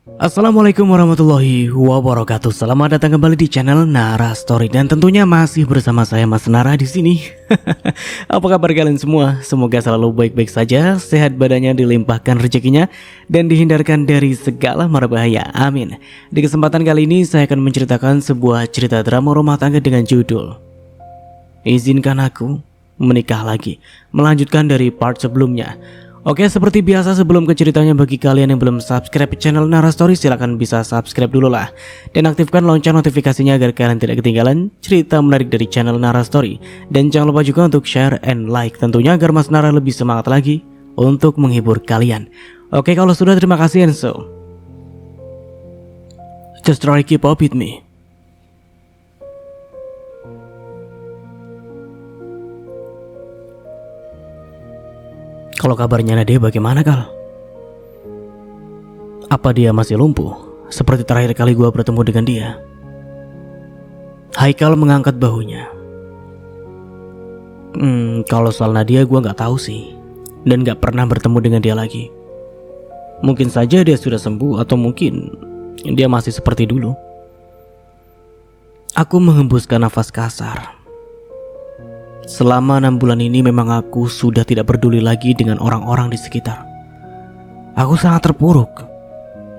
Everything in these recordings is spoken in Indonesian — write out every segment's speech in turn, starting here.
Assalamualaikum warahmatullahi wabarakatuh. Selamat datang kembali di channel Nara Story dan tentunya masih bersama saya Mas Nara di sini. Apa kabar kalian semua? Semoga selalu baik-baik saja, sehat badannya, dilimpahkan rezekinya dan dihindarkan dari segala mara bahaya. Amin. Di kesempatan kali ini saya akan menceritakan sebuah cerita drama rumah tangga dengan judul Izinkan Aku Menikah Lagi, melanjutkan dari part sebelumnya. Oke, seperti biasa sebelum ke ceritanya, bagi kalian yang belum subscribe channel Nara Story, silahkan bisa subscribe dulu lah dan aktifkan lonceng notifikasinya agar kalian tidak ketinggalan cerita menarik dari channel Nara Story. Dan jangan lupa juga untuk share and like tentunya agar Mas Nara lebih semangat lagi untuk menghibur kalian. Oke, kalau sudah, terima kasih, and so just try keep up with me. Kalau kabarnya Nadia bagaimana, Kal? Apa dia masih lumpuh seperti terakhir kali gua bertemu dengan dia? Haikal mengangkat bahunya. Kalau soal Nadia gua nggak tahu sih, dan nggak pernah bertemu dengan dia lagi. Mungkin saja dia sudah sembuh, atau mungkin dia masih seperti dulu. Aku menghembuskan nafas kasar. Selama 6 bulan ini memang aku sudah tidak peduli lagi dengan orang-orang di sekitar. Aku sangat terpuruk.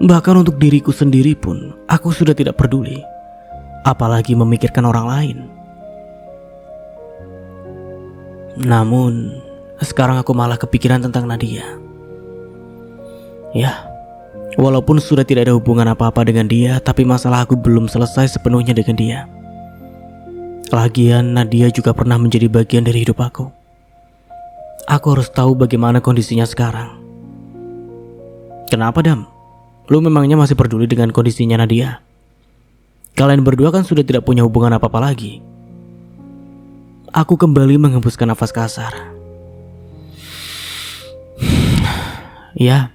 Bahkan untuk diriku sendiri pun aku sudah tidak peduli, apalagi memikirkan orang lain. Namun sekarang aku malah kepikiran tentang Nadia. Ya, walaupun sudah tidak ada hubungan apa-apa dengan dia, tapi masalah aku belum selesai sepenuhnya dengan dia. Lagian Nadia juga pernah menjadi bagian dari hidup aku. Aku harus tahu bagaimana kondisinya sekarang. Kenapa, Dam? Lu memangnya masih peduli dengan kondisinya Nadia? Kalian berdua kan sudah tidak punya hubungan apa-apa lagi. Aku kembali menghembuskan nafas kasar. Ya,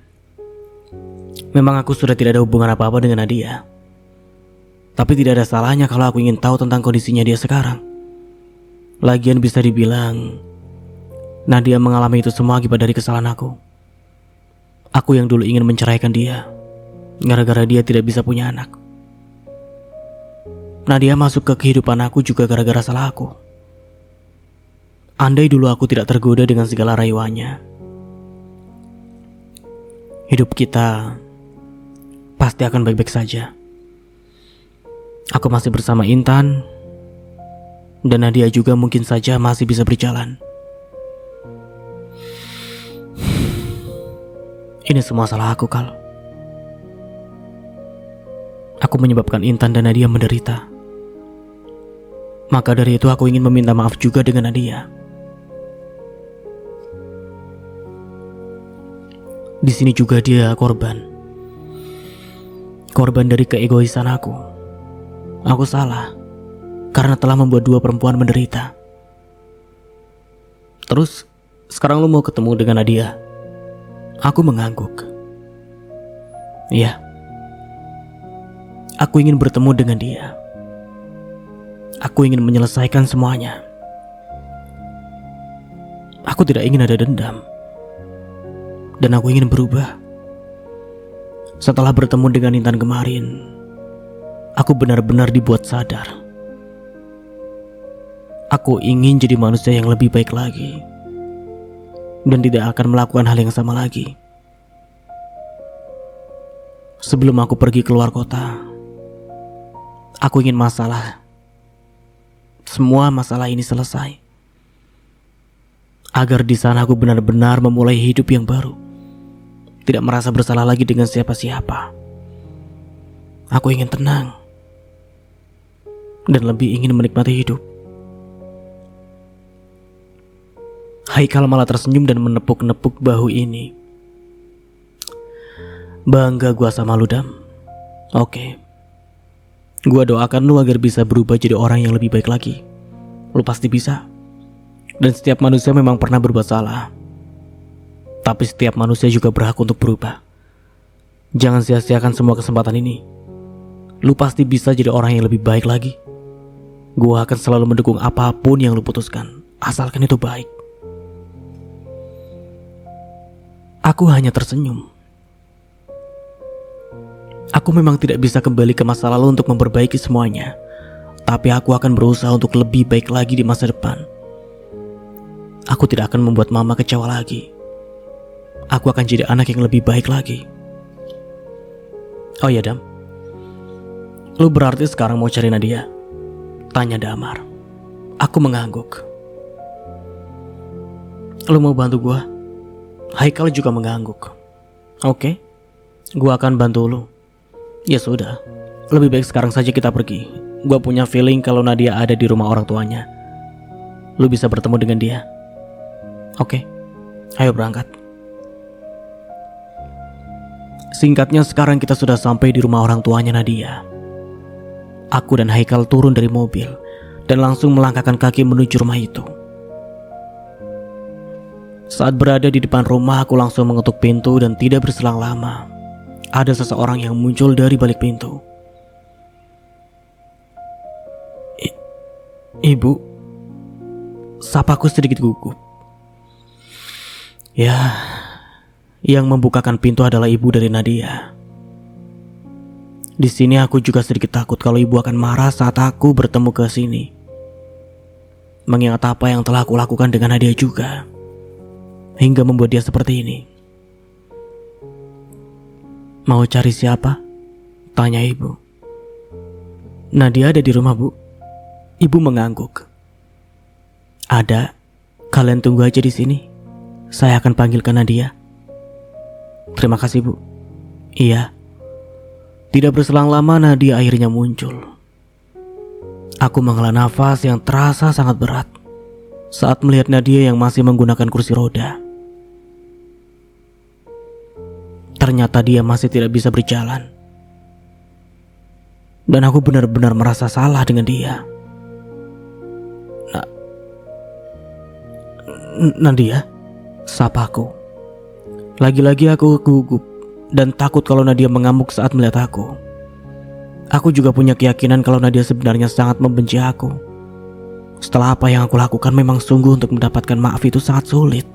memang aku sudah tidak ada hubungan apa-apa dengan Nadia. Tapi tidak ada salahnya kalau aku ingin tahu tentang kondisinya dia sekarang. Lagian bisa dibilang Nadia mengalami itu semua akibat dari kesalahan aku. Aku yang dulu ingin menceraikan dia gara-gara dia tidak bisa punya anak. Nadia masuk ke kehidupan aku juga gara-gara salah aku. Andai dulu aku tidak tergoda dengan segala rayuannya, hidup kita pasti akan baik-baik saja. Aku masih bersama Intan, dan Nadia juga mungkin saja masih bisa berjalan. Ini semua salah aku, Kal. Aku menyebabkan Intan dan Nadia menderita. Maka dari itu aku ingin meminta maaf juga dengan Nadia. Di sini juga dia korban dari keegoisan aku. Aku salah karena telah membuat dua perempuan menderita. Terus sekarang lu mau ketemu dengan Nadia? Aku mengangguk. Iya, aku ingin bertemu dengan dia. Aku ingin menyelesaikan semuanya. Aku tidak ingin ada dendam. Dan aku ingin berubah. Setelah bertemu dengan Intan kemarin, aku benar-benar dibuat sadar. Aku ingin jadi manusia yang lebih baik lagi dan tidak akan melakukan hal yang sama lagi. Sebelum aku pergi keluar kota, aku ingin semua masalah ini selesai, agar di sana aku benar-benar memulai hidup yang baru, tidak merasa bersalah lagi dengan siapa-siapa. Aku ingin tenang dan lebih ingin menikmati hidup. Haikal malah tersenyum dan menepuk-nepuk bahu ini. Bangga gua sama lu, Dam. Oke, gua doakan lu agar bisa berubah jadi orang yang lebih baik lagi. Lu pasti bisa. Dan setiap manusia memang pernah berbuat salah, tapi setiap manusia juga berhak untuk berubah. Jangan sia-siakan semua kesempatan ini. Lu pasti bisa jadi orang yang lebih baik lagi. Gua akan selalu mendukung apapun yang lu putuskan, asalkan itu baik. Aku hanya tersenyum. Aku memang tidak bisa kembali ke masa lalu untuk memperbaiki semuanya, tapi aku akan berusaha untuk lebih baik lagi di masa depan. Aku tidak akan membuat mama kecewa lagi. Aku akan jadi anak yang lebih baik lagi. Oh ya Dam, lu berarti sekarang mau cari Nadia? Tanya Damar. Aku mengangguk. Lu mau bantu gua? Haikal juga mengangguk. Oke, gua akan bantu lu. Ya sudah, lebih baik sekarang saja kita pergi. Gua punya feeling kalau Nadia ada di rumah orang tuanya. Lu bisa bertemu dengan dia. Oke, ayo berangkat. Singkatnya sekarang kita sudah sampai di rumah orang tuanya Nadia. Aku dan Haikal turun dari mobil dan langsung melangkahkan kaki menuju rumah itu. Saat berada di depan rumah, aku langsung mengetuk pintu dan tidak berselang lama, ada seseorang yang muncul dari balik pintu. Ibu, sapaku sedikit gugup. Ya, yang membukakan pintu adalah ibu dari Nadia. Di sini aku juga sedikit takut kalau ibu akan marah saat aku bertemu ke sini. Mengingat apa yang telah aku lakukan dengan Nadia juga, hingga membuat dia seperti ini. Mau cari siapa? Tanya ibu. Nadia ada di rumah, Bu. Ibu mengangguk. Ada. Kalian tunggu aja di sini. Saya akan panggilkan Nadia. Terima kasih, Bu. Iya. Tidak berselang lama Nadia akhirnya muncul. Aku menghela nafas yang terasa sangat berat saat melihat Nadia yang masih menggunakan kursi roda. Ternyata dia masih tidak bisa berjalan. Dan aku benar-benar merasa salah dengan dia. Nadia, sapaku. Lagi-lagi aku gugup dan takut kalau Nadia mengamuk saat melihat aku. Aku juga punya keyakinan kalau Nadia sebenarnya sangat membenci aku. Setelah apa yang aku lakukan, memang sungguh untuk mendapatkan maaf itu sangat sulit.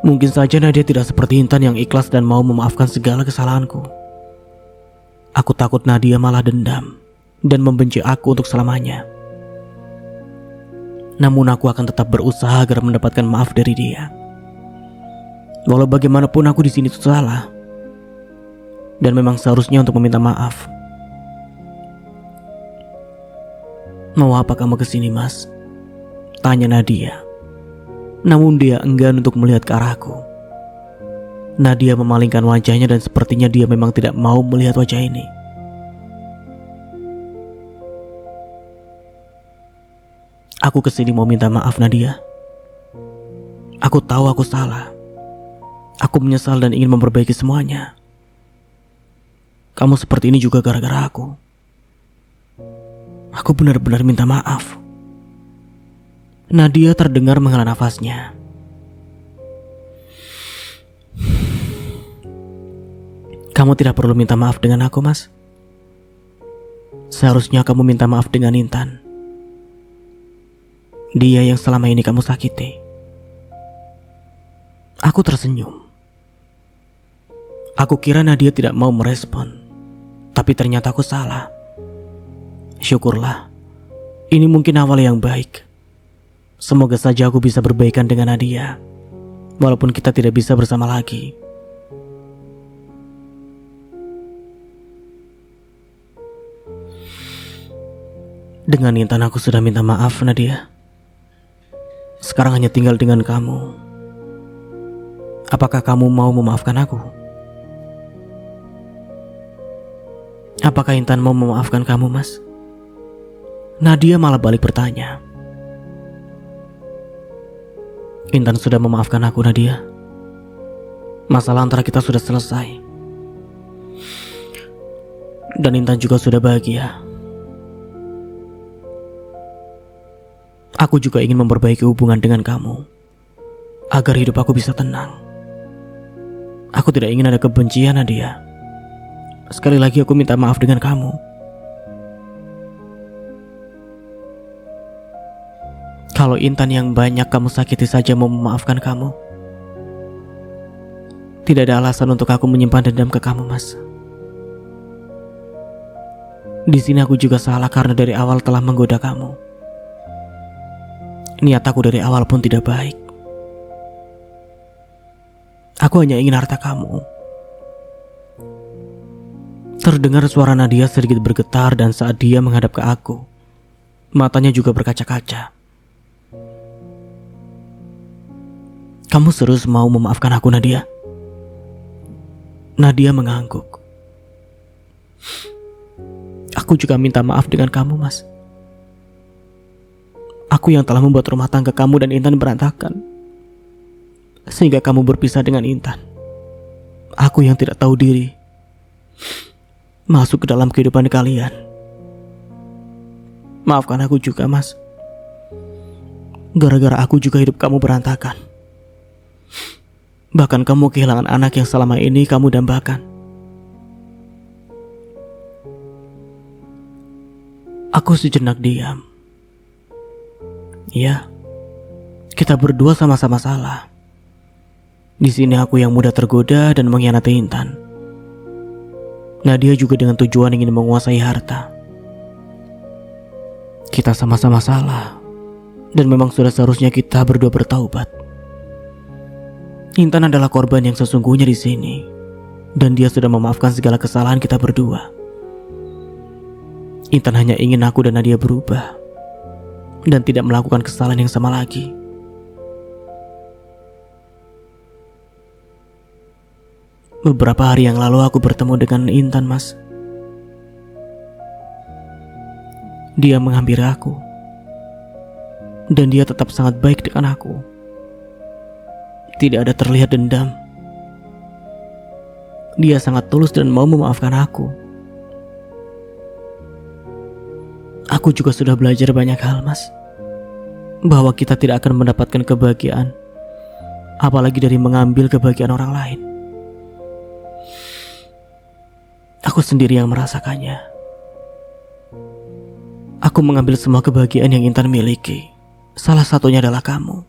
Mungkin saja Nadia tidak seperti Intan yang ikhlas dan mau memaafkan segala kesalahanku. Aku takut Nadia malah dendam dan membenci aku untuk selamanya. Namun aku akan tetap berusaha agar mendapatkan maaf dari dia. Walau bagaimanapun aku di sini itu salah, dan memang seharusnya untuk meminta maaf. Mau apa kamu kesini, Mas? Tanya Nadia. Namun dia enggan untuk melihat ke arahku. Nadia memalingkan wajahnya dan sepertinya dia memang tidak mau melihat wajah ini. Aku kesini mau minta maaf, Nadia. Aku tahu aku salah. Aku menyesal dan ingin memperbaiki semuanya. Kamu seperti ini juga gara-gara aku. Aku benar-benar minta maaf. Nadia terdengar menghela nafasnya. Kamu tidak perlu minta maaf dengan aku, Mas. Seharusnya kamu minta maaf dengan Intan. Dia yang selama ini kamu sakiti. Aku tersenyum. Aku kira Nadia tidak mau merespon, tapi ternyata aku salah. Syukurlah, ini mungkin awal yang baik. Semoga saja aku bisa berbaikan dengan Nadia, walaupun kita tidak bisa bersama lagi. Dengan Intan aku sudah minta maaf, Nadia. Sekarang hanya tinggal dengan kamu. Apakah kamu mau memaafkan aku? Apakah Intan mau memaafkan kamu, Mas? Nadia malah balik bertanya. Intan sudah memaafkan aku, Nadia. Masalah antara kita sudah selesai. Dan Intan juga sudah bahagia. Aku juga ingin memperbaiki hubungan dengan kamu, agar hidup aku bisa tenang. Aku tidak ingin ada kebencian, Nadia. Sekali lagi aku minta maaf dengan kamu. Kalau Intan yang banyak kamu sakiti saja mau memaafkan kamu, tidak ada alasan untuk aku menyimpan dendam ke kamu, Mas. Di sini aku juga salah karena dari awal telah menggoda kamu. Niat aku dari awal pun tidak baik. Aku hanya ingin harta kamu. Terdengar suara Nadia sedikit bergetar dan saat dia menghadap ke aku, matanya juga berkaca-kaca. Kamu serius mau memaafkan aku, Nadia? Nadia mengangguk. Aku juga minta maaf dengan kamu, Mas. Aku yang telah membuat rumah tangga kamu dan Intan berantakan, sehingga kamu berpisah dengan Intan. Aku yang tidak tahu diri masuk ke dalam kehidupan kalian. Maafkan aku juga, Mas. Gara-gara aku juga hidup kamu berantakan. Bahkan kamu kehilangan anak yang selama ini kamu dambakan. Aku sejenak diam. Iya, kita berdua sama-sama salah. Di sini aku yang mudah tergoda dan mengkhianati Intan. Nadia juga dengan tujuan ingin menguasai harta. Kita sama-sama salah, dan memang sudah seharusnya kita berdua bertaubat. Intan adalah korban yang sesungguhnya di sini, dan dia sudah memaafkan segala kesalahan kita berdua. Intan hanya ingin aku dan Nadia berubah dan tidak melakukan kesalahan yang sama lagi. Beberapa hari yang lalu aku bertemu dengan Intan, Mas. Dia menghampiri aku, dan dia tetap sangat baik dengan aku. Tidak ada terlihat dendam. Dia sangat tulus dan mau memaafkan aku. Aku juga sudah belajar banyak hal, Mas. Bahwa kita tidak akan mendapatkan kebahagiaan, apalagi dari mengambil kebahagiaan orang lain. Aku sendiri yang merasakannya. Aku mengambil semua kebahagiaan yang Intan miliki. Salah satunya adalah kamu.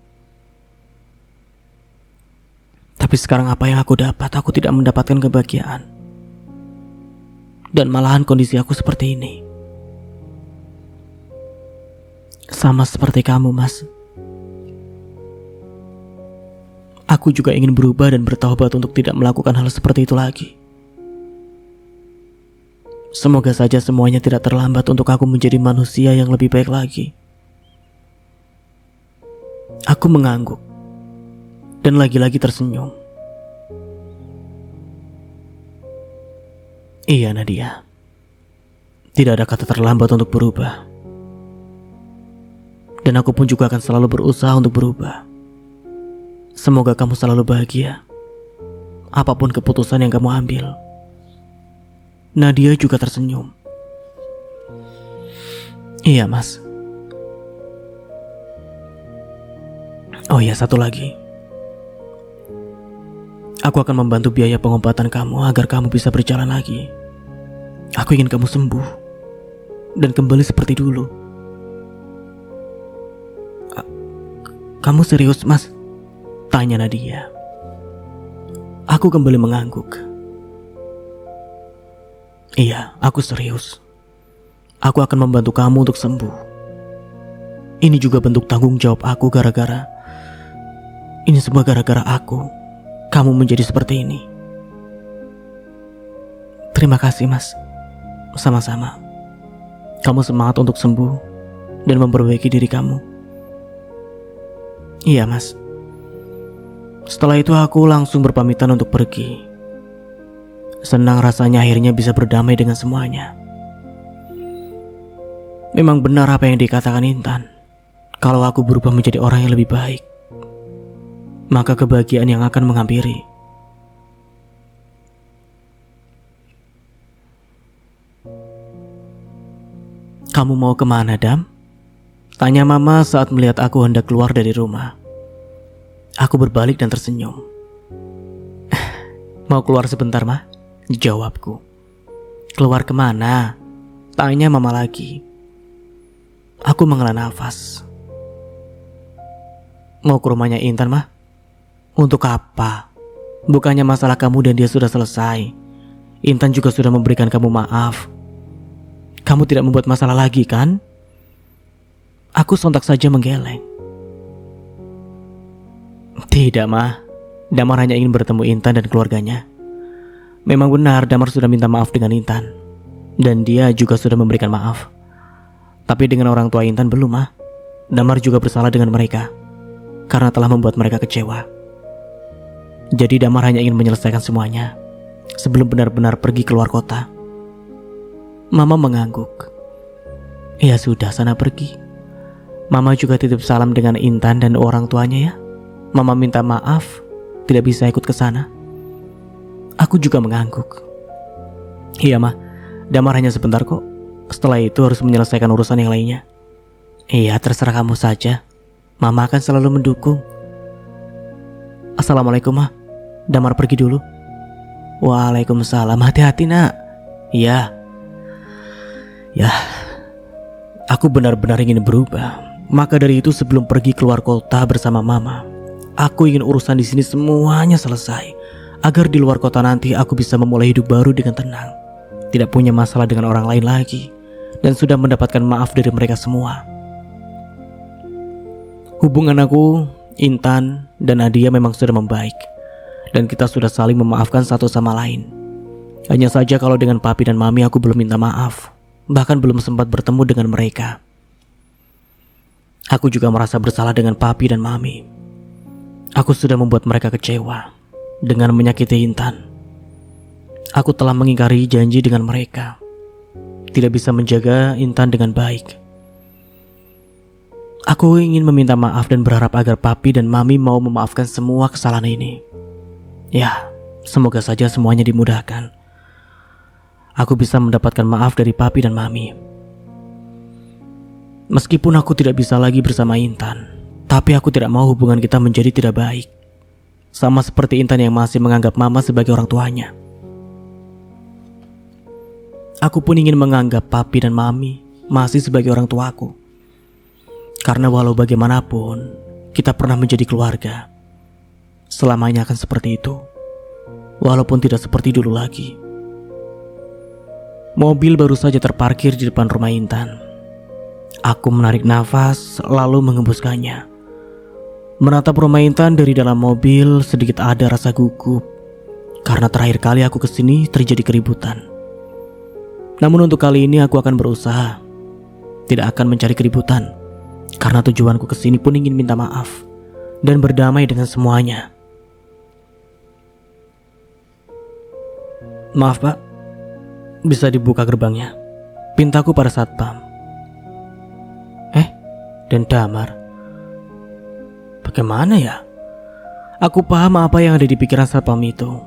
Tapi sekarang apa yang aku dapat? Aku tidak mendapatkan kebahagiaan. Dan malahan kondisi aku seperti ini. Sama seperti kamu, Mas. Aku juga ingin berubah dan bertaubat untuk tidak melakukan hal seperti itu lagi. Semoga saja semuanya tidak terlambat untuk aku menjadi manusia yang lebih baik lagi. Aku mengangguk dan lagi-lagi tersenyum. Iya, Nadia. Tidak ada kata terlambat untuk berubah. Dan aku pun juga akan selalu berusaha untuk berubah. Semoga kamu selalu bahagia, apapun keputusan yang kamu ambil. Nadia juga tersenyum. Iya, Mas. Oh iya, satu lagi. Aku akan membantu biaya pengobatan kamu agar kamu bisa berjalan lagi. Aku ingin kamu sembuh dan kembali seperti dulu. Kamu serius, Mas? Tanya Nadia. Aku kembali mengangguk. Iya, aku serius. Aku akan membantu kamu untuk sembuh. Ini juga bentuk tanggung jawab aku gara-gara ini semua gara-gara aku. Kamu menjadi seperti ini. Terima kasih, Mas. Sama-sama. Kamu semangat untuk sembuh dan memperbaiki diri kamu. Iya, Mas. Setelah itu aku langsung berpamitan untuk pergi. Senang rasanya akhirnya bisa berdamai dengan semuanya. Memang benar apa yang dikatakan Intan. Kalau aku berubah menjadi orang yang lebih baik, maka kebahagiaan yang akan menghampiri. Kamu mau kemana, Dam? Tanya Mama saat melihat aku hendak keluar dari rumah. Aku berbalik dan tersenyum. Mau keluar sebentar, Ma? Jawabku. Keluar kemana? Tanya Mama lagi. Aku menghela nafas. Mau ke rumahnya Intan, Ma? Untuk apa? Bukannya masalah kamu dan dia sudah selesai. Intan juga sudah memberikan kamu maaf. Kamu tidak membuat masalah lagi kan? Aku sontak saja menggeleng. Tidak, Ma. Damar hanya ingin bertemu Intan dan keluarganya. Memang benar Damar sudah minta maaf dengan Intan, dan dia juga sudah memberikan maaf. Tapi dengan orang tua Intan belum, Ma. Damar juga bersalah dengan mereka karena telah membuat mereka kecewa. Jadi Damar hanya ingin menyelesaikan semuanya sebelum benar-benar pergi keluar kota. Mama mengangguk. Ya sudah, sana pergi. Mama juga titip salam dengan Intan dan orang tuanya ya. Mama minta maaf tidak bisa ikut ke sana. Aku juga mengangguk. Iya, Ma. Damar hanya sebentar kok. Setelah itu harus menyelesaikan urusan yang lainnya. Iya, terserah kamu saja. Mama akan selalu mendukung. Assalamualaikum, Ma. Damar pergi dulu. Waalaikumsalam. Hati-hati, Nak. Iya. Ya. Aku benar-benar ingin berubah. Maka dari itu sebelum pergi keluar kota bersama Mama, aku ingin urusan di sini semuanya selesai, agar di luar kota nanti aku bisa memulai hidup baru dengan tenang, tidak punya masalah dengan orang lain lagi, dan sudah mendapatkan maaf dari mereka semua. Hubungan aku, Intan, dan Nadia memang sudah membaik, dan kita sudah saling memaafkan satu sama lain. Hanya saja kalau dengan Papi dan Mami aku belum minta maaf, bahkan belum sempat bertemu dengan mereka. Aku juga merasa bersalah dengan Papi dan Mami. Aku sudah membuat mereka kecewa dengan menyakiti Intan. Aku telah mengingkari janji dengan mereka, tidak bisa menjaga Intan dengan baik. Aku ingin meminta maaf dan berharap agar Papi dan Mami mau memaafkan semua kesalahan ini. Ya, semoga saja semuanya dimudahkan. Aku bisa mendapatkan maaf dari Papi dan Mami. Meskipun aku tidak bisa lagi bersama Intan, tapi aku tidak mau hubungan kita menjadi tidak baik. Sama seperti Intan yang masih menganggap Mama sebagai orang tuanya. Aku pun ingin menganggap Papi dan Mami masih sebagai orang tuaku. Karena walau bagaimanapun, kita pernah menjadi keluarga. Selamanya akan seperti itu, walaupun tidak seperti dulu lagi. Mobil baru saja terparkir di depan rumah Intan. Aku menarik nafas lalu mengembuskannya. Menatap rumah Intan dari dalam mobil, sedikit ada rasa gugup karena terakhir kali aku kesini terjadi keributan. Namun untuk kali ini aku akan berusaha tidak akan mencari keributan, karena tujuanku kesini pun ingin minta maaf dan berdamai dengan semuanya. Maaf, Pak, bisa dibuka gerbangnya? Pintaku pada satpam. Dan Damar. Bagaimana ya? Aku paham apa yang ada di pikiran satpam itu.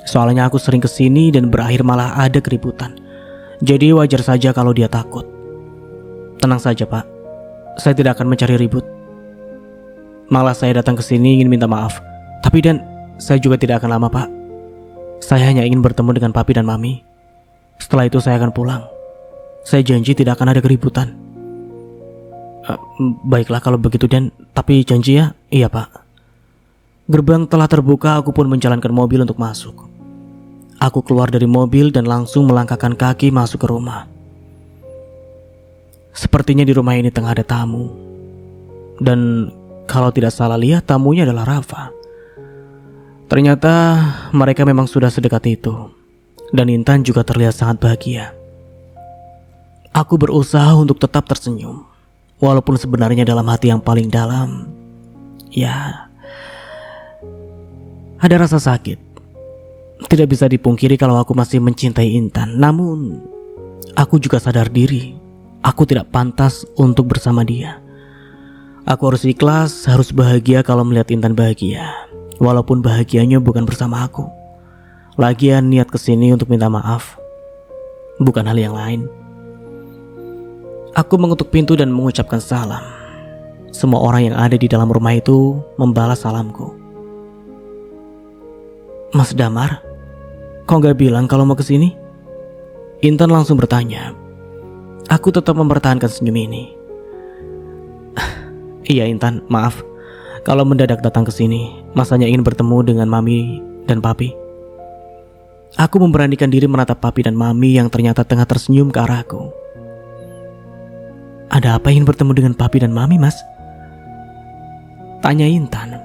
Soalnya aku sering kesini dan berakhir malah ada keributan. Jadi wajar saja kalau dia takut. Tenang saja, Pak. Saya tidak akan mencari ribut. Malah saya datang ke sini ingin minta maaf. Tapi dan saya juga tidak akan lama, Pak. Saya hanya ingin bertemu dengan Papi dan Mami. Setelah itu saya akan pulang. Saya janji tidak akan ada keributan. Baiklah kalau begitu Dan, tapi janji ya? Iya, Pak. Gerbang telah terbuka, aku pun menjalankan mobil untuk masuk. Aku keluar dari mobil dan langsung melangkahkan kaki masuk ke rumah. Sepertinya di rumah ini tengah ada tamu. Dan kalau tidak salah lihat tamunya adalah Rafa. Ternyata mereka memang sudah sedekat itu. Dan Intan juga terlihat sangat bahagia. Aku berusaha untuk tetap tersenyum. Walaupun sebenarnya dalam hati yang paling dalam, ya, ada rasa sakit. Tidak bisa dipungkiri kalau aku masih mencintai Intan. Namun, aku juga sadar diri, aku tidak pantas untuk bersama dia. Aku harus ikhlas, harus bahagia kalau melihat Intan bahagia. Walaupun bahagianya bukan bersama aku. Lagian niat kesini untuk minta maaf, bukan hal yang lain. Aku mengetuk pintu dan mengucapkan salam. Semua orang yang ada di dalam rumah itu membalas salamku. Mas Damar, kok gak bilang kalau mau kesini? Intan langsung bertanya. Aku tetap mempertahankan senyum ini. Iya Intan, maaf kalau mendadak datang ke sini. Mas hanya ingin bertemu dengan Mami dan Papi. Aku memberanikan diri menatap Papi dan Mami yang ternyata tengah tersenyum ke arahku. Ada apa ingin bertemu dengan papi dan mami, Mas? Tanya Intan.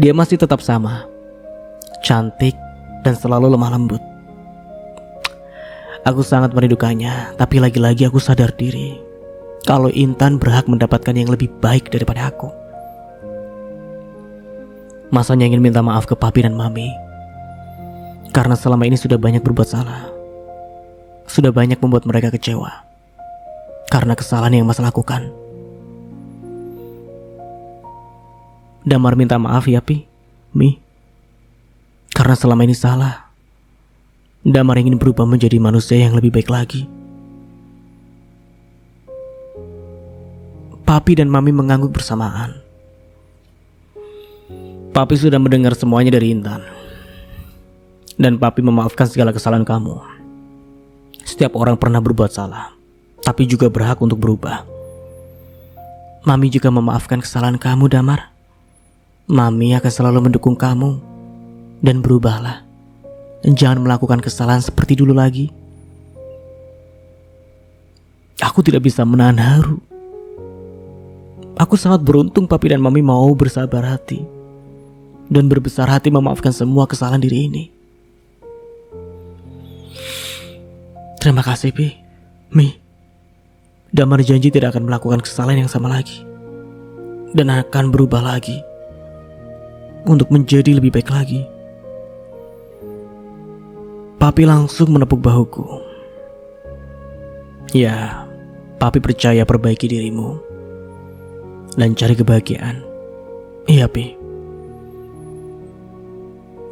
Dia masih tetap sama, cantik dan selalu lemah lembut. Aku sangat merindukannya, tapi lagi-lagi aku sadar diri kalau Intan berhak mendapatkan yang lebih baik daripada aku. Masanya ingin minta maaf ke papi dan mami karena selama ini sudah banyak berbuat salah. Sudah banyak membuat mereka kecewa karena kesalahan yang Mas lakukan. Damar minta maaf ya Pi, Mi, karena selama ini salah. Damar ingin berubah menjadi manusia yang lebih baik lagi. Papi dan Mami mengangguk bersamaan. Papi sudah mendengar semuanya dari Intan. Dan Papi memaafkan segala kesalahan kamu. Setiap orang pernah berbuat salah, tapi juga berhak untuk berubah. Mami juga memaafkan kesalahan kamu, Damar. Mami akan selalu mendukung kamu. Dan berubahlah. Jangan melakukan kesalahan seperti dulu lagi. Aku tidak bisa menahan haru. Aku sangat beruntung Papi dan Mami mau bersabar hati dan berbesar hati memaafkan semua kesalahan diri ini. Terima kasih Pi, Mi. Damar janji tidak akan melakukan kesalahan yang sama lagi dan akan berubah lagi untuk menjadi lebih baik lagi. Papi langsung menepuk bahuku. Ya, Papi percaya perbaiki dirimu dan cari kebahagiaan. Iya Pi.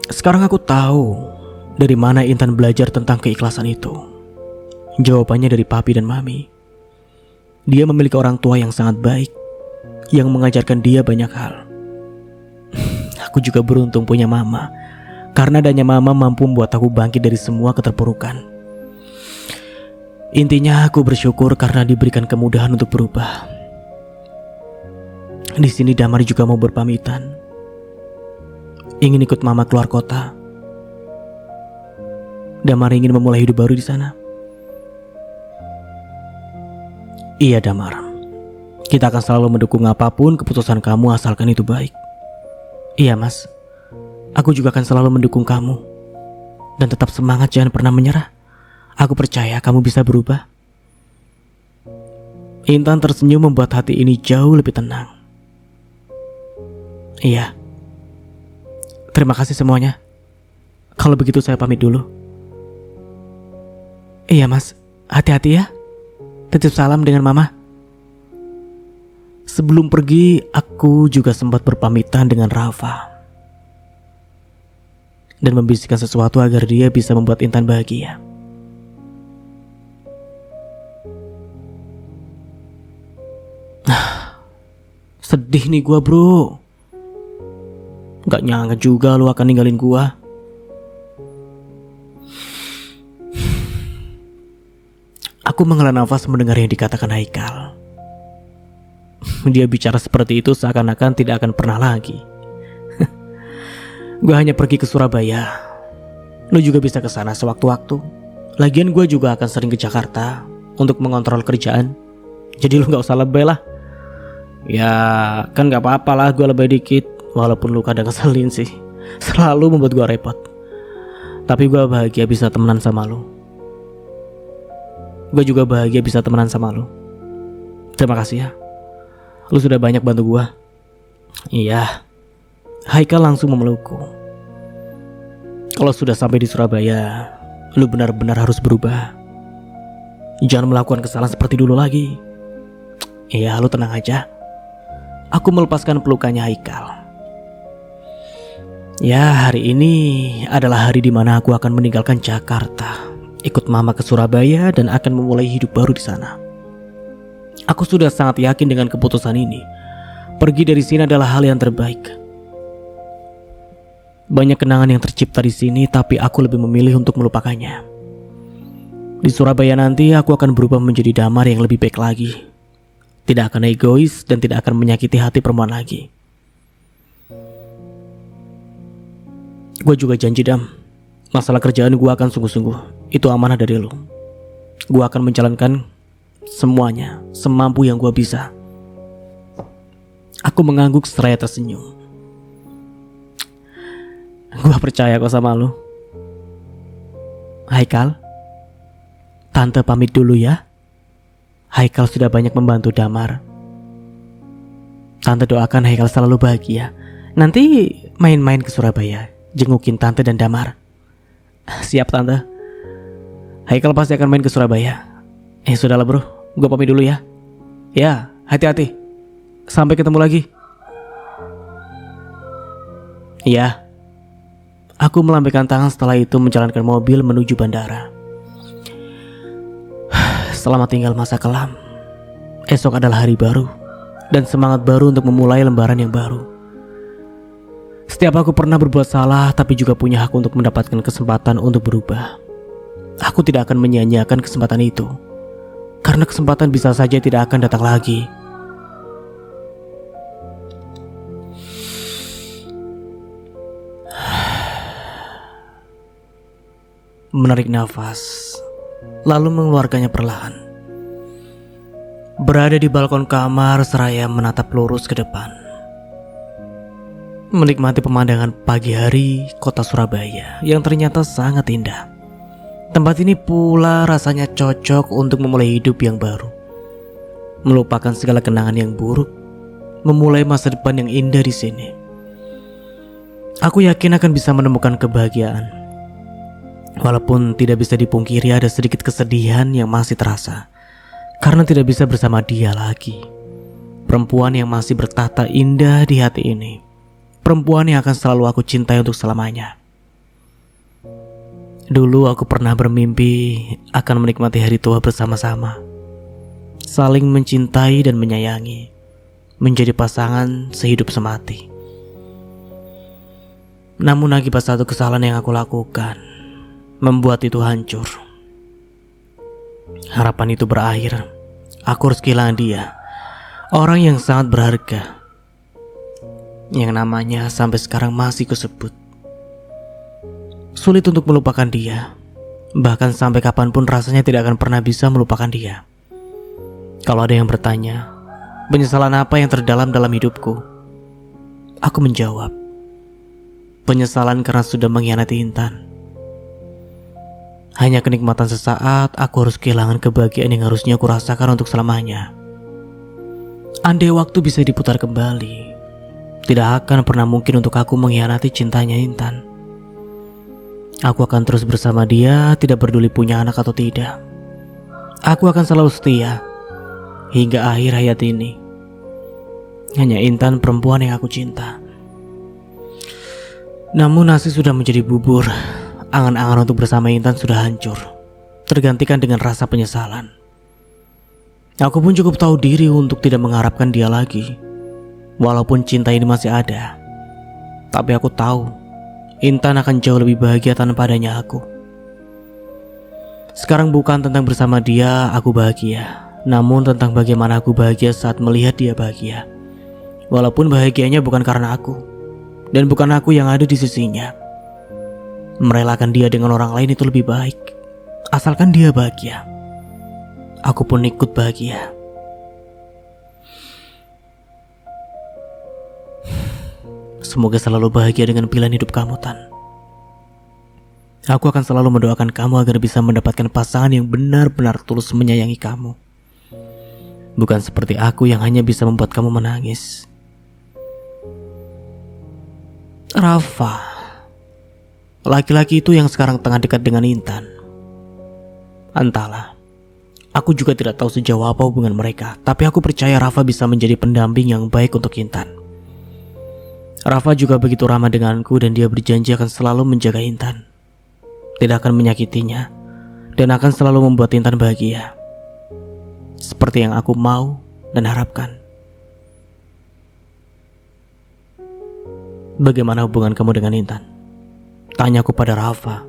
Sekarang aku tahu dari mana Intan belajar tentang keikhlasan itu. Jawabannya dari Papi dan Mami. Dia memiliki orang tua yang sangat baik, yang mengajarkan dia banyak hal. Aku juga beruntung punya mama, karena adanya mama mampu membuat aku bangkit dari semua keterpurukan. Intinya aku bersyukur karena diberikan kemudahan untuk berubah. Di sini Damar juga mau berpamitan, ingin ikut mama keluar kota. Damar ingin memulai hidup baru di sana. Iya Damar, kita akan selalu mendukung apapun keputusan kamu asalkan itu baik. Iya Mas, aku juga akan selalu mendukung kamu. Dan tetap semangat, jangan pernah menyerah. Aku percaya kamu bisa berubah. Intan tersenyum membuat hati ini jauh lebih tenang. Iya. Terima kasih semuanya. Kalau begitu saya pamit dulu. Iya Mas, hati-hati ya. Titip salam dengan mama. Sebelum pergi, aku juga sempat berpamitan dengan Rafa dan membisikkan sesuatu agar dia bisa membuat Intan bahagia. Sedih nih gua bro. Gak nyangka juga lu akan ninggalin gua. Aku menghela nafas mendengar yang dikatakan Haikal. Dia bicara seperti itu seakan-akan tidak akan pernah lagi. Gue hanya pergi ke Surabaya. Lu juga bisa ke sana sewaktu-waktu. Lagian gue juga akan sering ke Jakarta untuk mengontrol kerjaan. Jadi lu gak usah lebay lah. Ya kan gak apa-apa lah gue lebay dikit. Walaupun lu kadang ngeselin sih. Selalu membuat gue repot. Tapi gue bahagia bisa temenan sama lu. Gue juga bahagia bisa temenan sama lu. Terima kasih ya. Lu sudah banyak bantu gue. Iya. Haikal langsung memelukku. Kalau sudah sampai di Surabaya, lu benar-benar harus berubah. Jangan melakukan kesalahan seperti dulu lagi. Iya, lu tenang aja. Aku melepaskan pelukannya Haikal. Ya, hari ini adalah hari di mana aku akan meninggalkan Jakarta, ikut mama ke Surabaya dan akan memulai hidup baru di sana. Aku sudah sangat yakin dengan keputusan ini. Pergi dari sini adalah hal yang terbaik. Banyak kenangan yang tercipta di sini, tapi aku lebih memilih untuk melupakannya. Di Surabaya nanti aku akan berubah menjadi Damar yang lebih baik lagi. Tidak akan egois dan tidak akan menyakiti hati perempuan lagi. Gue juga janji Dam, masalah kerjaan gue akan sungguh-sungguh. Itu amanah dari lo. Gue akan menjalankan semuanya semampu yang gue bisa. Aku mengangguk seraya tersenyum. Gue percaya kok sama lu. Haikal, tante pamit dulu ya. Haikal sudah banyak membantu Damar. Tante doakan Haikal selalu bahagia. Nanti main-main ke Surabaya, jengukin tante dan Damar. Siap tante. Haikal pasti akan main ke Surabaya. Sudahlah bro, gue pamit dulu ya. Ya, hati-hati. Sampai ketemu lagi. Ya. Aku melambaikan tangan setelah itu menjalankan mobil menuju bandara. Selamat tinggal masa kelam. Esok adalah hari baru dan semangat baru untuk memulai lembaran yang baru. Setiap aku pernah berbuat salah, tapi juga punya hak untuk mendapatkan kesempatan untuk berubah. Aku tidak akan menyia-nyiakan kesempatan itu, karena kesempatan bisa saja tidak akan datang lagi. Menarik nafas, lalu mengeluarkannya perlahan. Berada di balkon kamar seraya menatap lurus ke depan, menikmati pemandangan pagi hari kota Surabaya yang ternyata sangat indah. Tempat ini pula rasanya cocok untuk memulai hidup yang baru, melupakan segala kenangan yang buruk, memulai masa depan yang indah di sini. Aku yakin akan bisa menemukan kebahagiaan. Walaupun tidak bisa dipungkiri ada sedikit kesedihan yang masih terasa, karena tidak bisa bersama dia lagi. Perempuan yang masih bertata indah di hati ini, perempuan yang akan selalu aku cintai untuk selamanya. Dulu aku pernah bermimpi akan menikmati hari tua bersama-sama, saling mencintai dan menyayangi, menjadi pasangan sehidup semati. Namun akibat satu kesalahan yang aku lakukan, membuat itu hancur. Harapan itu berakhir. Aku harus kehilangan dia, orang yang sangat berharga, yang namanya sampai sekarang masih kusebut. Sulit untuk melupakan dia, bahkan sampai kapanpun rasanya tidak akan pernah bisa melupakan dia. Kalau ada yang bertanya, penyesalan apa yang terdalam dalam hidupku? Aku menjawab, penyesalan karena sudah mengkhianati Intan. Hanya kenikmatan sesaat, aku harus kehilangan kebahagiaan yang harusnya aku rasakan untuk selamanya. Andai waktu bisa diputar kembali, tidak akan pernah mungkin untuk aku mengkhianati cintanya Intan. Aku akan terus bersama dia, tidak peduli punya anak atau tidak. Aku akan selalu setia hingga akhir hayat ini. Hanya Intan perempuan yang aku cinta. Namun nasi sudah menjadi bubur. Angan-angan untuk bersama Intan sudah hancur, tergantikan dengan rasa penyesalan. Aku pun cukup tahu diri untuk tidak mengharapkan dia lagi. Walaupun cinta ini masih ada, tapi aku tahu Intan akan jauh lebih bahagia tanpa adanya aku. Sekarang bukan tentang bersama dia aku bahagia, namun tentang bagaimana aku bahagia saat melihat dia bahagia. Walaupun bahagianya bukan karena aku, dan bukan aku yang ada di sisinya. Merelakan dia dengan orang lain itu lebih baik, asalkan dia bahagia. Aku pun ikut bahagia. Semoga selalu bahagia dengan pilihan hidup kamu, Tan. Aku akan selalu mendoakan kamu agar bisa mendapatkan pasangan yang benar-benar tulus menyayangi kamu. Bukan seperti aku yang hanya bisa membuat kamu menangis. Rafa, laki-laki itu yang sekarang tengah dekat dengan Intan. Entahlah, aku juga tidak tahu sejauh apa hubungan mereka, tapi aku percaya Rafa bisa menjadi pendamping yang baik untuk Intan. Rafa juga begitu ramah denganku dan dia berjanji akan selalu menjaga Intan, tidak akan menyakitinya, dan akan selalu membuat Intan bahagia, seperti yang aku mau dan harapkan. Bagaimana hubungan kamu dengan Intan? Tanyaku pada Rafa.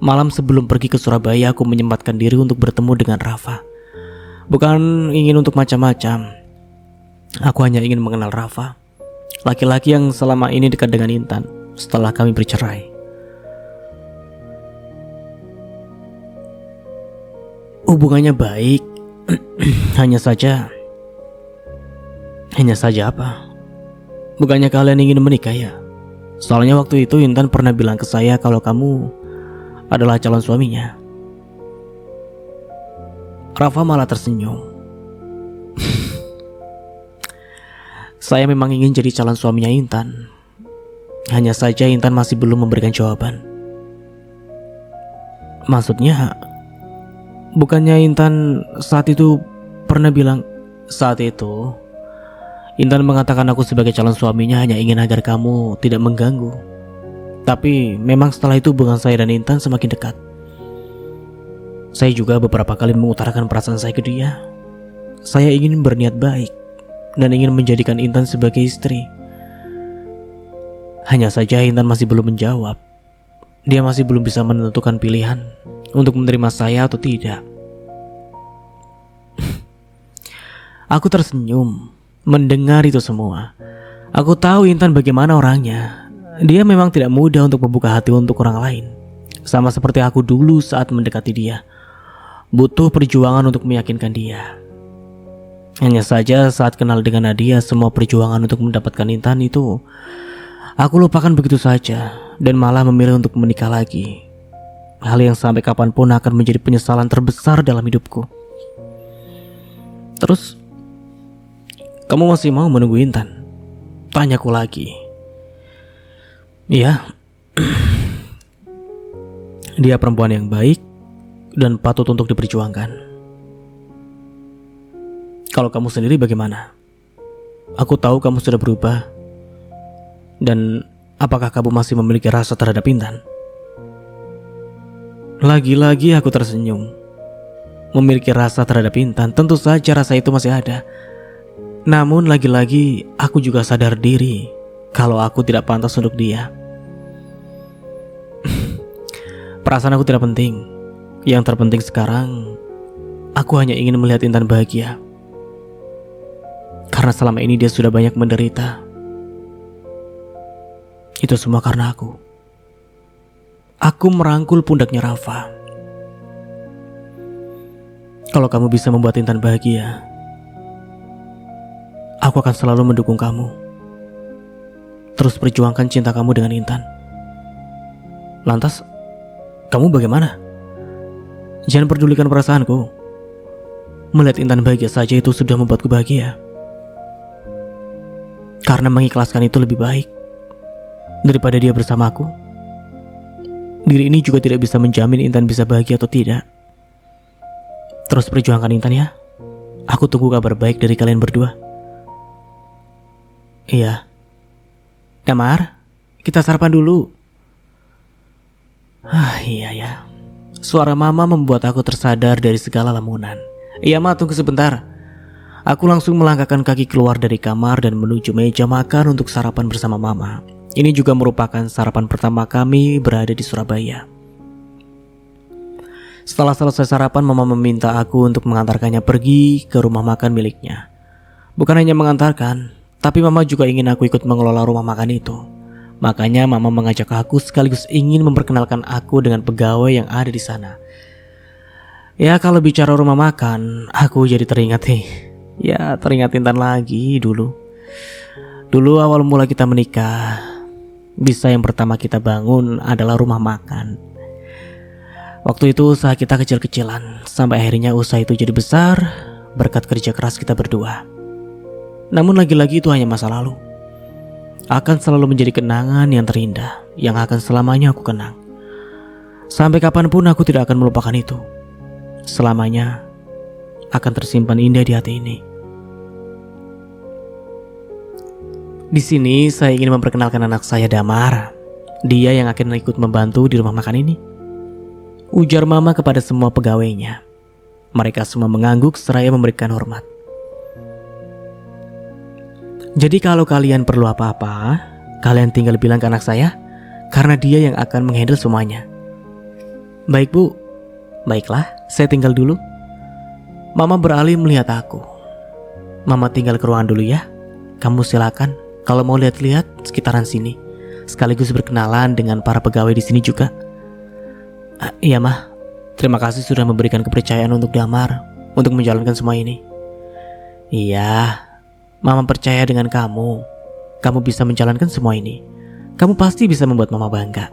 Malam sebelum pergi ke Surabaya, aku menyempatkan diri untuk bertemu dengan Rafa. Bukan ingin untuk macam-macam. Aku hanya ingin mengenal Rafa, laki-laki yang selama ini dekat dengan Intan setelah kami bercerai. Hubungannya baik, Hanya saja apa? Bukannya kalian ingin menikah ya? Soalnya waktu itu Intan pernah bilang ke saya kalau kamu adalah calon suaminya. Rafa malah tersenyum. Saya memang ingin jadi calon suaminya Intan. Hanya saja Intan masih belum memberikan jawaban. Maksudnya, bukannya Intan saat itu pernah bilang, saat itu Intan mengatakan aku sebagai calon suaminya hanya ingin agar kamu tidak mengganggu. Tapi memang setelah itu hubungan saya dan Intan semakin dekat. Saya juga beberapa kali mengutarakan perasaan saya ke dia. Saya ingin berniat baik dan ingin menjadikan Intan sebagai istri. Hanya saja Intan masih belum menjawab. Dia masih belum bisa menentukan pilihan untuk menerima saya atau tidak. Aku tersenyum mendengar itu semua. Aku tahu Intan bagaimana orangnya. Dia memang tidak mudah untuk membuka hati untuk orang lain. Sama seperti aku dulu saat mendekati dia. Butuh perjuangan untuk meyakinkan dia. Hanya saja saat kenal dengan Nadia, semua perjuangan untuk mendapatkan Intan itu aku lupakan begitu saja dan malah memilih untuk menikah lagi. Hal yang sampai kapanpun akan menjadi penyesalan terbesar dalam hidupku. Terus, kamu masih mau menunggu Intan? Tanyaku lagi. Iya. Dia perempuan yang baik dan patut untuk diperjuangkan. Kalau kamu sendiri bagaimana? Aku tahu kamu sudah berubah. Dan apakah kamu masih memiliki rasa terhadap Intan? Lagi-lagi aku tersenyum. Memiliki rasa terhadap Intan, tentu saja rasa itu masih ada. Namun lagi-lagi aku juga sadar diri kalau aku tidak pantas untuk dia. Perasaan aku tidak penting. Yang terpenting sekarang, aku hanya ingin melihat Intan bahagia. Karena selama ini dia sudah banyak menderita. Itu semua karena aku. Aku merangkul pundaknya Rafa. Kalau kamu bisa membuat Intan bahagia, aku akan selalu mendukung kamu. Terus perjuangkan cinta kamu dengan Intan. Lantas, kamu bagaimana? Jangan pedulikan perasaanku. Melihat Intan bahagia saja itu sudah membuatku bahagia. Karena mengikhlaskan itu lebih baik daripada dia bersamaku. Diri ini juga tidak bisa menjamin Intan bisa bahagia atau tidak. Terus perjuangkan Intan ya. Aku tunggu kabar baik dari kalian berdua. Iya. Damar, kita sarapan dulu. Iya ya. Suara mama membuat aku tersadar dari segala lamunan. Iya ma, tunggu sebentar. Aku langsung melangkahkan kaki keluar dari kamar dan menuju meja makan untuk sarapan bersama mama. Ini juga merupakan sarapan pertama kami berada di Surabaya. Setelah selesai sarapan, mama meminta aku untuk mengantarkannya pergi ke rumah makan miliknya. Bukan hanya mengantarkan, tapi mama juga ingin aku ikut mengelola rumah makan itu. Makanya mama mengajak aku sekaligus ingin memperkenalkan aku dengan pegawai yang ada di sana. Ya kalau bicara rumah makan, aku jadi teringat nih. Ya teringat Intan lagi dulu. Dulu awal mula kita menikah, bisa yang pertama kita bangun adalah rumah makan. Waktu itu usaha kita kecil-kecilan, sampai akhirnya usaha itu jadi besar berkat kerja keras kita berdua. Namun lagi-lagi itu hanya masa lalu. Akan selalu menjadi kenangan yang terindah, yang akan selamanya aku kenang. Sampai kapanpun aku tidak akan melupakan itu. Selamanya akan tersimpan indah di hati ini. Di sini saya ingin memperkenalkan anak saya Damar. Dia yang akan ikut membantu di rumah makan ini. Ujar mama kepada semua pegawainya. Mereka semua mengangguk seraya memberikan hormat. Jadi kalau kalian perlu apa-apa, kalian tinggal bilang ke anak saya, karena dia yang akan menghandle semuanya. Baik bu. Baiklah, saya tinggal dulu. Mama beralih melihat aku. Mama tinggal ke ruangan dulu ya. Kamu silakan kalau mau lihat-lihat sekitaran sini, sekaligus berkenalan dengan para pegawai di sini juga. Iya mah, terima kasih sudah memberikan kepercayaan untuk Damar. untuk menjalankan semua ini. Iya, Mama percaya dengan kamu. Kamu bisa menjalankan semua ini. Kamu pasti bisa membuat Mama bangga.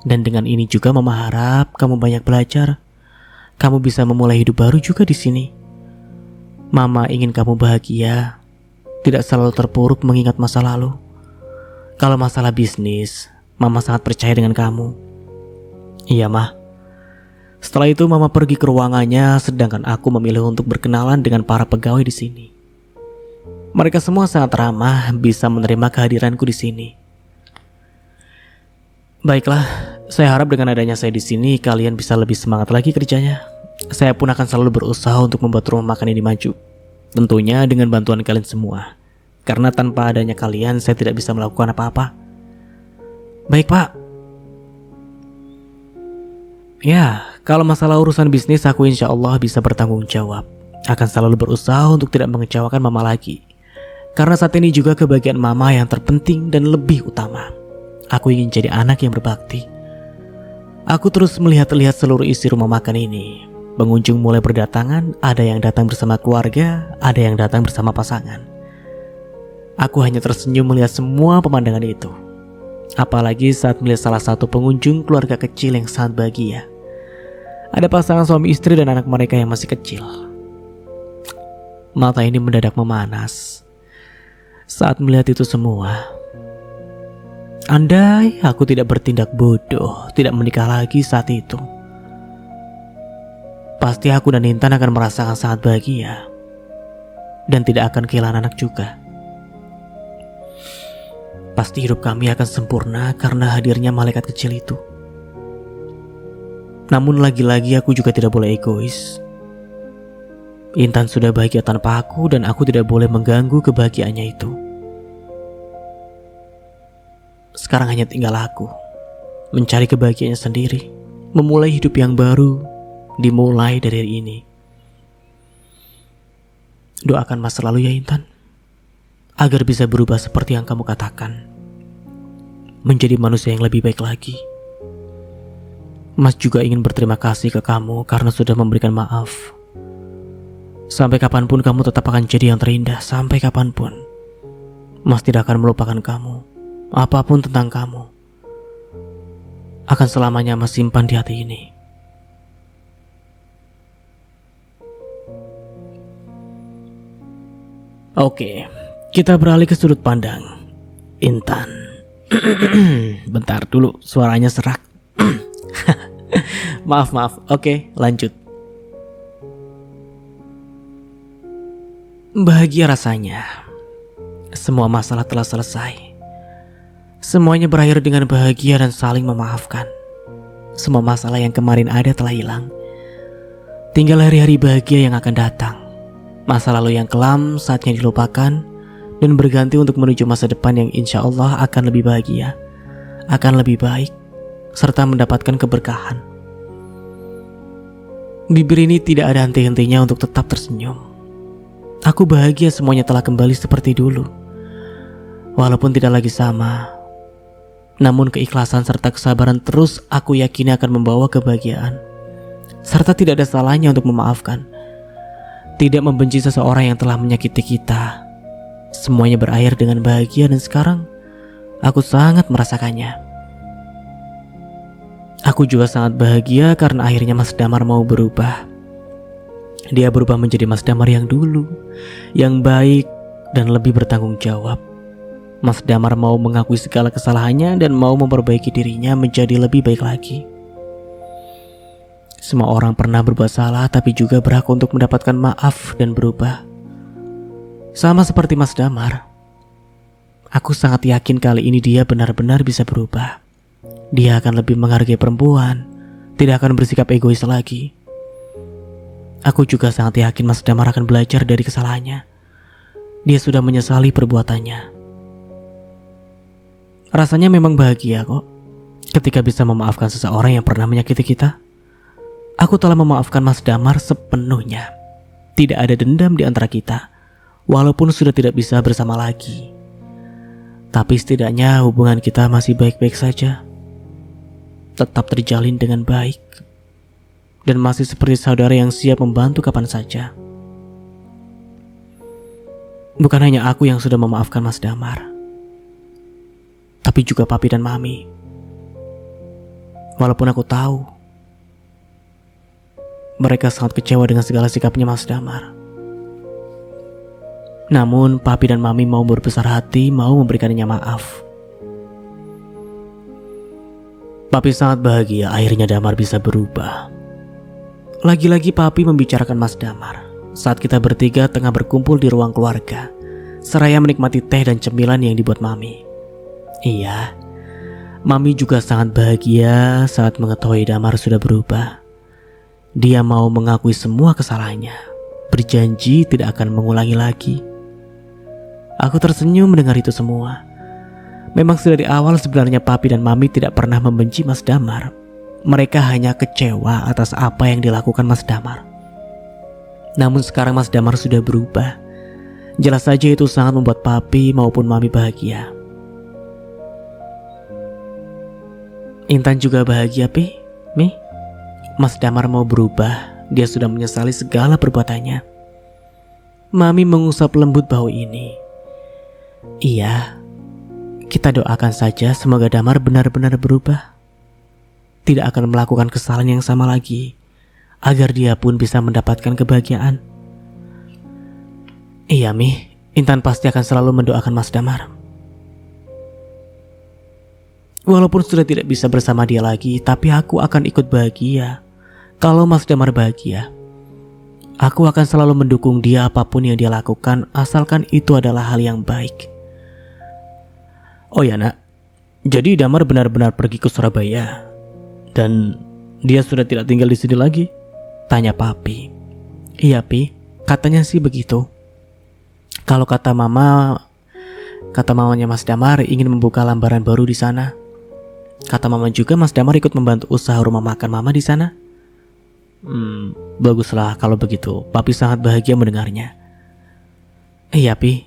Dan dengan ini juga Mama harap kamu banyak belajar. Kamu bisa memulai hidup baru juga di sini. Mama ingin kamu bahagia, tidak selalu terpuruk mengingat masa lalu. Kalau masalah bisnis, Mama sangat percaya dengan kamu. Iya, Mah. Setelah itu Mama pergi ke ruangannya, sedangkan aku memilih untuk berkenalan dengan para pegawai di sini. Mereka semua sangat ramah, bisa menerima kehadiranku di sini. Baiklah, saya harap dengan adanya saya di sini, kalian bisa lebih semangat lagi kerjanya. Saya pun akan selalu berusaha untuk membuat rumah makan ini maju. Tentunya dengan bantuan kalian semua. Karena tanpa adanya kalian, saya tidak bisa melakukan apa-apa. Baik, Pak. Ya, kalau masalah urusan bisnis aku insya Allah bisa bertanggung jawab. Akan selalu berusaha untuk tidak mengecewakan Mama lagi. Karena saat ini juga kebahagiaan Mama yang terpenting dan lebih utama. Aku ingin jadi anak yang berbakti. Aku terus melihat-lihat seluruh isi rumah makan ini. Pengunjung mulai berdatangan, ada yang datang bersama keluarga, ada yang datang bersama pasangan. Aku hanya tersenyum melihat semua pemandangan itu. Apalagi saat melihat salah satu pengunjung keluarga kecil yang sangat bahagia. Ada pasangan suami istri dan anak mereka yang masih kecil. Mata ini mendadak memanas saat melihat itu semua. Andai aku tidak bertindak bodoh, tidak menikah lagi saat itu, pasti aku dan Intan akan merasakan sangat bahagia dan tidak akan kehilangan anak juga. Pasti hidup kami akan sempurna karena hadirnya malaikat kecil itu. Namun lagi-lagi aku juga tidak boleh egois. Intan sudah bahagia tanpa aku dan aku tidak boleh mengganggu kebahagiaannya itu. Sekarang hanya tinggal aku mencari kebahagiaannya sendiri, memulai hidup yang baru, dimulai dari hari ini. Doakan masa lalu ya Intan, agar bisa berubah seperti yang kamu katakan, menjadi manusia yang lebih baik lagi. Mas juga ingin berterima kasih ke kamu karena sudah memberikan maaf. Sampai kapanpun kamu tetap akan jadi yang terindah. Sampai kapanpun Mas tidak akan melupakan kamu. Apapun tentang kamu akan selamanya Mas simpan di hati ini. Oke, kita beralih ke sudut pandang Intan. Bentar dulu, suaranya serak. Maaf. Oke, lanjut. Bahagia rasanya. Semua masalah telah selesai. Semuanya berakhir dengan bahagia dan saling memaafkan. Semua masalah yang kemarin ada telah hilang. Tinggal hari-hari bahagia yang akan datang. Masa lalu yang kelam saatnya dilupakan dan berganti untuk menuju masa depan yang insya Allah akan lebih bahagia, akan lebih baik, serta mendapatkan keberkahan. Bibir ini tidak ada henti-hentinya untuk tetap tersenyum. Aku bahagia semuanya telah kembali seperti dulu. Walaupun tidak lagi sama, namun keikhlasan serta kesabaran terus aku yakini akan membawa kebahagiaan. Serta tidak ada salahnya untuk memaafkan. Tidak membenci seseorang yang telah menyakiti kita. Semuanya berakhir dengan bahagia dan sekarang aku sangat merasakannya. Aku juga sangat bahagia karena akhirnya Mas Damar mau berubah. Dia berubah menjadi Mas Damar yang dulu, yang baik dan lebih bertanggung jawab. Mas Damar mau mengakui segala kesalahannya dan mau memperbaiki dirinya menjadi lebih baik lagi. Semua orang pernah berbuat salah tapi juga berhak untuk mendapatkan maaf dan berubah. Sama seperti Mas Damar. Aku sangat yakin kali ini dia benar-benar bisa berubah. Dia akan lebih menghargai perempuan, tidak akan bersikap egois lagi. Aku juga sangat yakin Mas Damar akan belajar dari kesalahannya. Dia sudah menyesali perbuatannya. Rasanya memang bahagia kok ketika bisa memaafkan seseorang yang pernah menyakiti kita. Aku telah memaafkan Mas Damar sepenuhnya. Tidak ada dendam di antara kita, walaupun sudah tidak bisa bersama lagi. Tapi setidaknya hubungan kita masih baik-baik saja, tetap terjalin dengan baik. dan masih seperti saudara yang siap membantu kapan saja. Bukan hanya aku yang sudah memaafkan Mas Damar, tapi juga papi dan mami. Walaupun aku tahu mereka sangat kecewa dengan segala sikapnya Mas Damar, namun papi dan mami mau berbesar hati, mau memberikannya maaf. Papi sangat bahagia akhirnya Damar bisa berubah. Lagi-lagi papi membicarakan Mas Damar saat kita bertiga tengah berkumpul di ruang keluarga, seraya menikmati teh dan cemilan yang dibuat mami. Iya, mami juga sangat bahagia saat mengetahui Damar sudah berubah. Dia mau mengakui semua kesalahannya, berjanji tidak akan mengulangi lagi. Aku tersenyum mendengar itu semua. Memang dari awal sebenarnya papi dan mami tidak pernah membenci Mas Damar. Mereka hanya kecewa atas apa yang dilakukan Mas Damar. Namun sekarang Mas Damar sudah berubah. Jelas saja itu sangat membuat papi maupun mami bahagia. Intan juga bahagia, Pi. Mi, Mas Damar mau berubah. Dia sudah menyesali segala perbuatannya. Mami mengusap lembut bahu ini. Iya, kita doakan saja semoga Damar benar-benar berubah. Tidak akan melakukan kesalahan yang sama lagi, agar dia pun bisa mendapatkan kebahagiaan. Iya Mi, Intan pasti akan selalu mendoakan Mas Damar. Walaupun sudah tidak bisa bersama dia lagi, tapi aku akan ikut bahagia. Kalau Mas Damar bahagia, aku akan selalu mendukung dia apapun yang dia lakukan, asalkan itu adalah hal yang baik. Oh ya nak, jadi Damar benar-benar pergi ke Surabaya dan dia sudah tidak tinggal di sini lagi? Tanya papi. Iya Pi, katanya sih begitu. Kalau kata mamanya Mas Damar ingin membuka lembaran baru di sana. Kata mama juga Mas Damar ikut membantu usaha rumah makan mama di sana. Baguslah kalau begitu. Papi sangat bahagia mendengarnya. Iya Pi.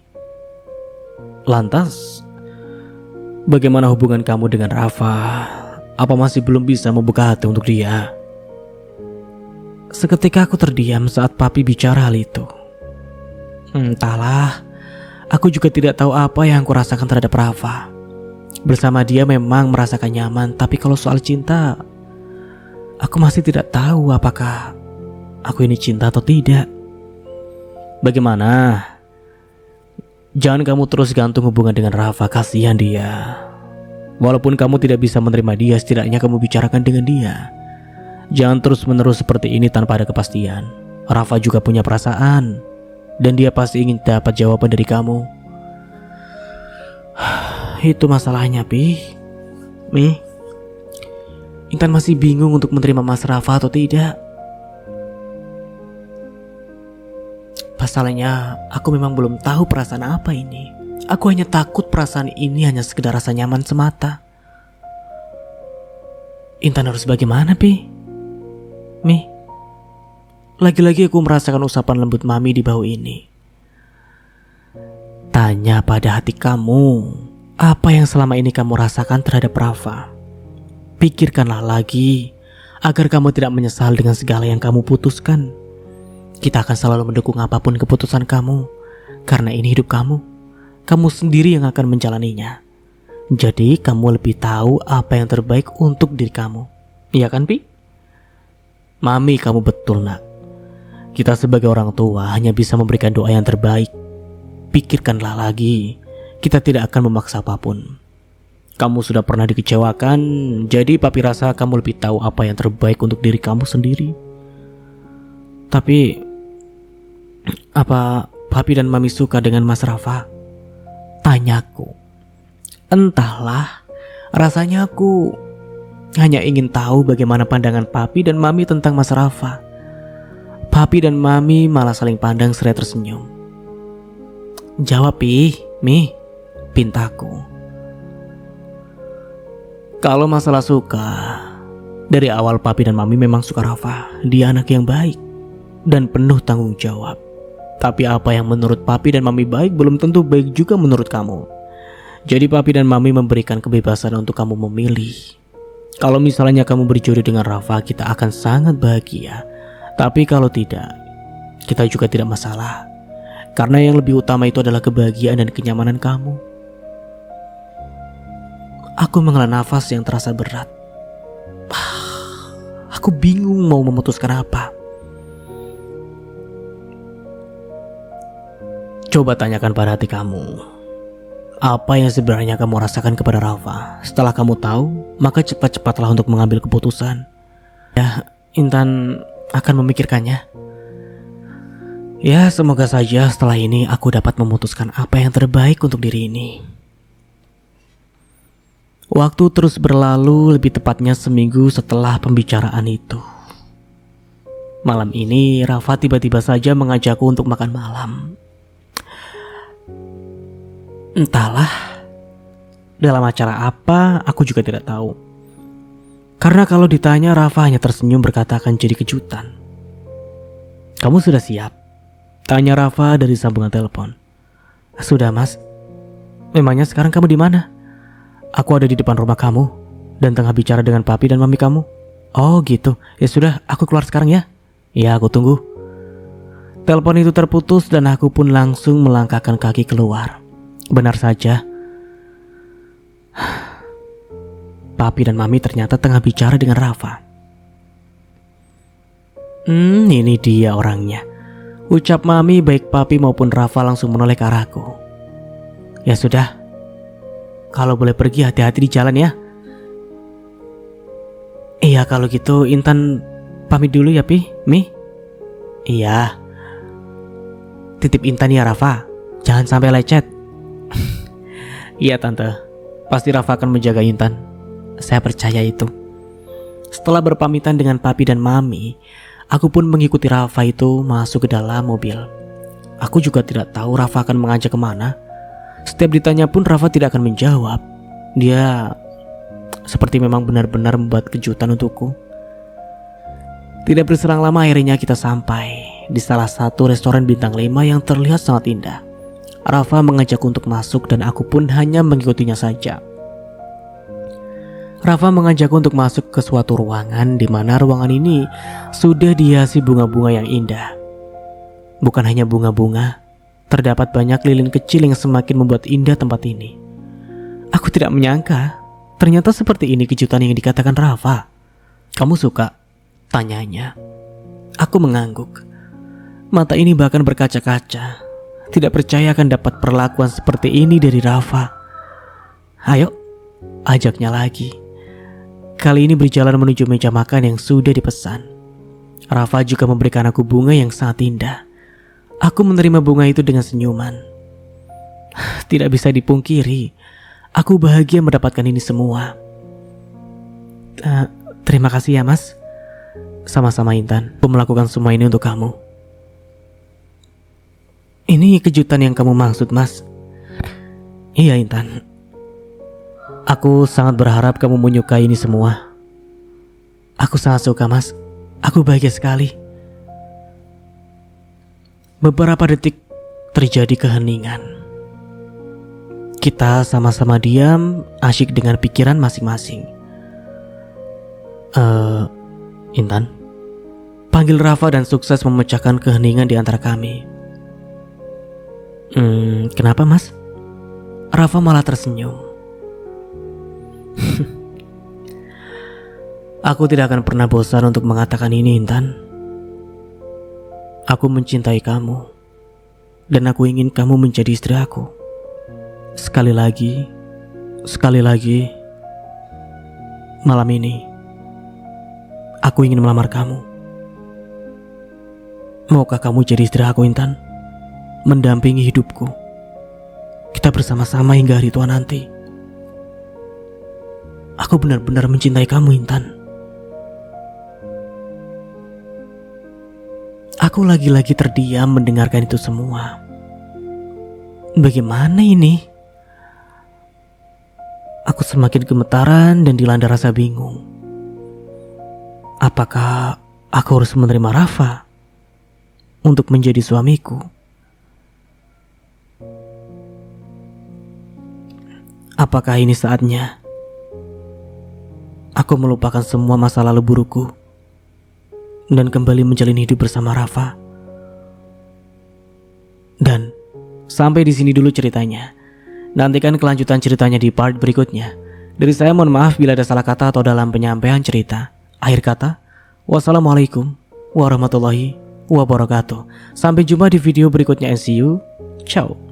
Lantas, bagaimana hubungan kamu dengan Rafa? Apa masih belum bisa membuka hati untuk dia? Seketika aku terdiam saat papi bicara hal itu. Entahlah, aku juga tidak tahu apa yang aku rasakan terhadap Rafa. Bersama dia memang merasakan nyaman, tapi kalau soal cinta, aku masih tidak tahu apakah aku ini cinta atau tidak. Bagaimana? Jangan kamu terus gantung hubungan dengan Rafa, kasihan dia. Walaupun kamu tidak bisa menerima dia, setidaknya kamu bicarakan dengan dia. Jangan terus-menerus seperti ini tanpa ada kepastian. Rafa juga punya perasaan, dan dia pasti ingin dapat jawaban dari kamu. Itu masalahnya, Pi. Mi, Intan masih bingung untuk menerima Mas Rafa atau tidak. Pasalnya, aku memang belum tahu perasaan apa ini. Aku hanya takut perasaan ini hanya sekedar rasa nyaman semata. Intan harus bagaimana, Pi? Mi, lagi-lagi aku merasakan usapan lembut mami di bahu ini. Tanya pada hati kamu, apa yang selama ini kamu rasakan terhadap Rafa? Pikirkanlah lagi, agar kamu tidak menyesal dengan segala yang kamu putuskan. Kita akan selalu mendukung apapun keputusan kamu, karena ini hidup kamu. Kamu sendiri yang akan menjalaninya. Jadi kamu lebih tahu apa yang terbaik untuk diri kamu. Iya kan, Pi? Mami, kamu betul nak. Kita sebagai orang tua hanya bisa memberikan doa yang terbaik. Pikirkanlah lagi, kita tidak akan memaksa apapun. Kamu sudah pernah dikecewakan, jadi papi rasa kamu lebih tahu apa yang terbaik untuk diri kamu sendiri. Tapi, apa papi dan mami suka dengan Mas Rafa? Tanyaku. Entahlah, rasanya aku hanya ingin tahu bagaimana pandangan papi dan mami tentang Mas Rafa. Papi dan mami malah saling pandang seraya tersenyum. Jawab, Pi, Mi, pintaku. Kalau masalah suka, dari awal papi dan mami memang suka Rafa. Dia anak yang baik dan penuh tanggung jawab. Tapi apa yang menurut papi dan mami baik belum tentu baik juga menurut kamu. Jadi papi dan mami memberikan kebebasan untuk kamu memilih. Kalau misalnya kamu berjodoh dengan Rafa, kita akan sangat bahagia. Tapi kalau tidak, kita juga tidak masalah. Karena yang lebih utama itu adalah kebahagiaan dan kenyamanan kamu. Aku menghela nafas yang terasa berat. Aku bingung mau memutuskan apa. Coba tanyakan pada hati kamu, apa yang sebenarnya kamu rasakan kepada Rafa. Setelah kamu tahu, maka cepat-cepatlah untuk mengambil keputusan. Ya, Intan akan memikirkannya. Ya, semoga saja setelah ini aku dapat memutuskan apa yang terbaik untuk diri ini. Waktu terus berlalu, lebih tepatnya seminggu setelah pembicaraan itu. Malam ini, Rafa tiba-tiba saja mengajakku untuk makan malam. Entahlah, dalam acara apa aku juga tidak tahu. Karena kalau ditanya, Rafa hanya tersenyum berkata akan jadi kejutan. Kamu sudah siap? Tanya Rafa dari sambungan telepon. Sudah mas. Memangnya sekarang kamu di mana? Aku ada di depan rumah kamu dan tengah bicara dengan papi dan mami kamu. Oh gitu, ya sudah aku keluar sekarang ya. Ya aku tunggu. Telepon itu terputus dan aku pun langsung melangkahkan kaki keluar. Benar saja, papi dan mami ternyata tengah bicara dengan Rafa. Ini dia orangnya. Ucap mami baik papi maupun Rafa langsung menoleh ke arahku. Ya sudah, kalau boleh pergi hati-hati di jalan ya. Iya kalau gitu Intan pamit dulu ya Pi, Mi. Iya. Titip Intan ya Rafa, jangan sampai lecet. Iya tante, pasti Rafa akan menjaga Intan. Saya percaya itu. Setelah berpamitan dengan papi dan mami, aku pun mengikuti Rafa itu masuk ke dalam mobil. Aku juga tidak tahu Rafa akan mengajak kemana. Setiap ditanya pun Rafa tidak akan menjawab. Dia seperti memang benar-benar membuat kejutan untukku. Tidak berselang lama akhirnya kita sampai di salah satu restoran bintang 5 yang terlihat sangat indah. Rafa mengajak untuk masuk dan aku pun hanya mengikutinya saja. Rafa mengajak untuk masuk ke suatu ruangan di mana ruangan ini sudah dihiasi bunga-bunga yang indah. Bukan hanya bunga-bunga, terdapat banyak lilin kecil yang semakin membuat indah tempat ini. Aku tidak menyangka, ternyata seperti ini kejutan yang dikatakan Rafa. Kamu suka? Tanyanya. Aku mengangguk. Mata ini bahkan berkaca-kaca. Tidak percaya akan dapat perlakuan seperti ini dari Rafa. Ayo, ajaknya lagi. Kali ini berjalan menuju meja makan yang sudah dipesan. Rafa juga memberikan aku bunga yang sangat indah. Aku menerima bunga itu dengan senyuman. Tidak bisa dipungkiri, aku bahagia mendapatkan ini semua. Terima kasih ya mas. Sama-sama Intan, aku melakukan semua ini untuk kamu. Ini kejutan yang kamu maksud mas? Iya Intan. Aku sangat berharap kamu menyukai ini semua. Aku sangat suka mas. Aku bahagia sekali. Beberapa detik terjadi keheningan. Kita sama-sama diam, asyik dengan pikiran masing-masing. Intan, panggil Rafa dan sukses memecahkan keheningan di antara kami. Kenapa mas? Rafa malah tersenyum. Aku tidak akan pernah bosan untuk mengatakan ini Intan. Aku mencintai kamu dan aku ingin kamu menjadi istri aku. Sekali lagi, malam ini aku ingin melamar kamu. Maukah kamu jadi istri aku Intan? Mendampingi hidupku. Kita bersama-sama hingga hari tua nanti. Aku benar-benar mencintai kamu Intan. Aku lagi-lagi terdiam mendengarkan itu semua. Bagaimana ini? Aku semakin gemetaran dan dilanda rasa bingung. Apakah aku harus menerima Rafa untuk menjadi suamiku? Apakah ini saatnya aku melupakan semua masa lalu burukku dan kembali menjalin hidup bersama Rafa. Dan sampai di sini dulu ceritanya. Nantikan kelanjutan ceritanya di part berikutnya. Dari saya mohon maaf bila ada salah kata atau dalam penyampaian cerita. Akhir kata, wassalamualaikum warahmatullahi wabarakatuh. Sampai jumpa di video berikutnya and see you. Ciao.